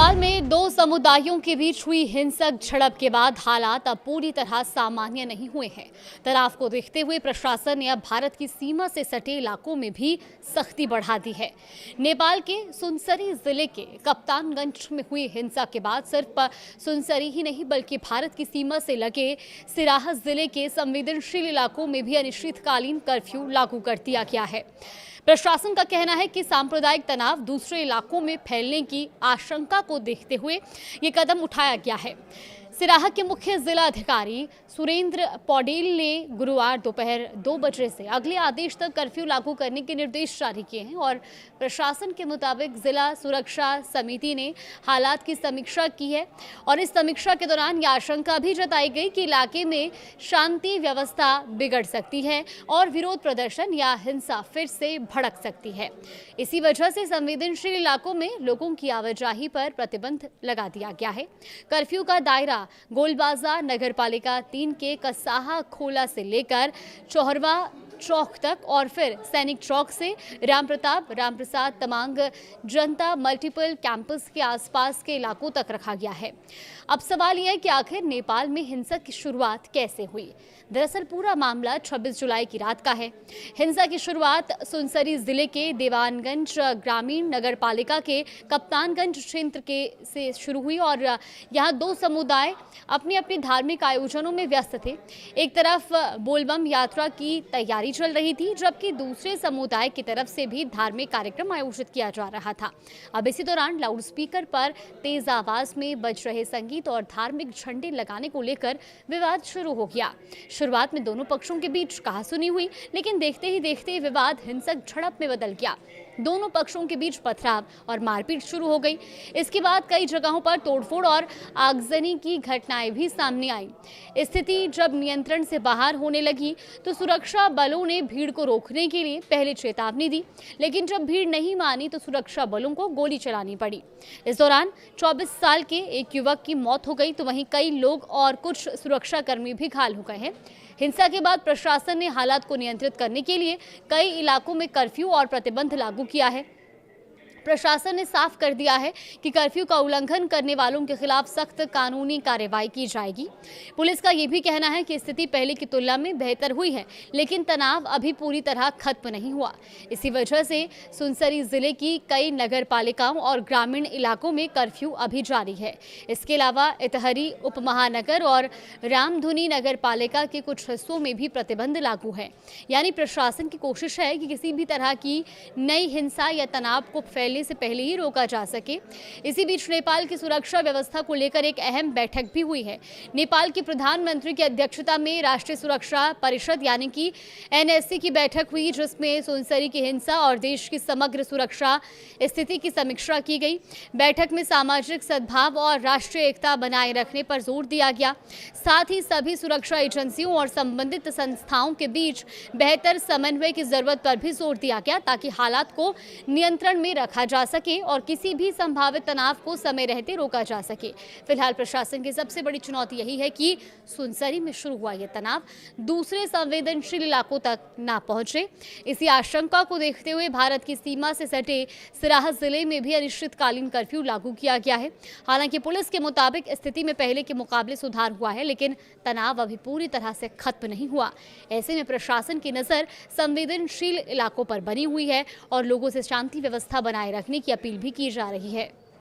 नेपाल में दो समुदायों के बीच हुई हिंसक झड़प के बाद हालात अब पूरी तरह सामान्य नहीं हुए हैं। तनाव को देखते हुए प्रशासन ने अब भारत की सीमा से सटे इलाकों में भी सख्ती बढ़ा दी है। नेपाल के सुनसरी जिले के कप्तानगंज में हुई हिंसा के बाद सिर्फ सुनसरी ही नहीं बल्कि भारत की सीमा से लगे सिराहा जिले के संवेदनशील इलाकों में भी अनिश्चितकालीन कर्फ्यू लागू कर दिया गया है। प्रशासन का कहना है कि सांप्रदायिक तनाव दूसरे इलाकों में फैलने की आशंका को देखते हुए ये कदम उठाया गया है। सिराहा के मुख्य जिला अधिकारी सुरेंद्र पौडेल ने गुरुवार दोपहर 2 बजे से अगले आदेश तक कर्फ्यू लागू करने के निर्देश जारी किए हैं और प्रशासन के मुताबिक जिला सुरक्षा समिति ने हालात की समीक्षा की है और इस समीक्षा के दौरान ये आशंका भी जताई गई कि इलाके में शांति व्यवस्था बिगड़ सकती है और विरोध प्रदर्शन या हिंसा फिर से भड़क सकती है। इसी वजह से संवेदनशील इलाकों में लोगों की आवाजाही पर प्रतिबंध लगा दिया गया है। कर्फ्यू का दायरा गोलबाजार नगरपालिका 3 के कसाहा खोला से लेकर चौहरवा चौक तक और फिर सैनिक चौक से रामप्रसाद तमांग जनता मल्टीपल कैंपस के आसपास के इलाकों तक रखा गया है। अब सवाल यह है कि आखिर नेपाल में हिंसा की शुरुआत कैसे हुई। दरअसल पूरा मामला 26 जुलाई की रात का है। हिंसा की शुरुआत सुनसरी जिले के देवानगंज ग्रामीण नगरपालिका के कप्तानगंज क्षेत्र से शुरू हुई और यहाँ दो समुदाय अपनी अपनी धार्मिक आयोजनों में व्यस्त थे। एक तरफ बोलबम यात्रा की तैयारी चल रही थी जबकि दूसरे समुदाय की तरफ से भी धार्मिक कार्यक्रम आयोजित किया जा रहा था। अब इसी दौरान लाउडस्पीकर पर तेज आवाज में बज रहे संगीत और धार्मिक झंडे लगाने को लेकर विवाद शुरू हो गया। शुरुआत में दोनों पक्षों के बीच कहासुनी हुई, लेकिन देखते ही देखते विवाद हिंसक झड़प में बदल गया। दोनों पक्षों के बीच पथराव और मारपीट शुरू हो गई। इसके बाद कई जगहों पर तोड़फोड़ और आगजनी की घटनाएं भी सामने आई। स्थिति जब नियंत्रण से बाहर होने लगी तो सुरक्षा बलों ने भीड़ को रोकने के लिए पहले चेतावनी दी, लेकिन जब भीड़ नहीं मानी तो सुरक्षा बलों को गोली चलानी पड़ी। इस दौरान 24 साल के एक युवक की मौत हो गई तो वहीं कई लोग और कुछ सुरक्षाकर्मी भी घायल हो गए हैं। हिंसा के बाद प्रशासन ने हालात को नियंत्रित करने के लिए कई इलाकों में कर्फ्यू और प्रतिबंध लागू किया है। प्रशासन ने साफ कर दिया है कि कर्फ्यू का उल्लंघन करने वालों के खिलाफ सख्त कानूनी कार्रवाई की जाएगी। पुलिस का यह भी कहना है कि स्थिति पहले की तुलना में बेहतर हुई है, लेकिन तनाव अभी पूरी तरह खत्म नहीं हुआ। इसी वजह से सुनसरी जिले की कई नगर पालिकाओं और ग्रामीण इलाकों में कर्फ्यू अभी जारी है। इसके अलावा इटहरी उपमहानगर और रामधुनी नगर पालिका के कुछ हिस्सों में भी प्रतिबंध लागू है। यानी प्रशासन की कोशिश है कि किसी भी तरह की नई हिंसा या तनाव को से पहले ही रोका जा सके। इसी बीच नेपाल की सुरक्षा व्यवस्था को लेकर एक अहम बैठक भी हुई है। नेपाल के प्रधानमंत्री की अध्यक्षता में राष्ट्रीय सुरक्षा परिषद यानी कि एनएससी की बैठक हुई, जिसमें सुनसरी की हिंसा और देश की समग्र सुरक्षा स्थिति की समीक्षा की गई। बैठक में सामाजिक सद्भाव और राष्ट्रीय एकता बनाए रखने पर जोर दिया गया। साथ ही सभी सुरक्षा एजेंसियों और संबंधित संस्थाओं के बीच बेहतर समन्वय की जरूरत पर भी जोर दिया गया ताकि हालात को नियंत्रण में रखा जा सके और किसी भी संभावित तनाव को समय रहते रोका जा सके। फिलहाल प्रशासन की सबसे बड़ी चुनौती यही है कि सुनसरी में शुरू हुआ यह तनाव दूसरे संवेदनशील इलाकों तक ना पहुंचे। इसी आशंका को देखते हुए भारत की सीमा से सटे सिराहा जिले में भी अनिश्चितकालीन कर्फ्यू लागू किया गया है। हालांकि पुलिस के मुताबिक स्थिति में पहले के मुकाबले सुधार हुआ है, लेकिन तनाव अभी पूरी तरह से खत्म नहीं हुआ। ऐसे में प्रशासन की नजर संवेदनशील इलाकों पर बनी हुई है और लोगों से शांति व्यवस्था बनाए रखने की अपील भी की जा रही है।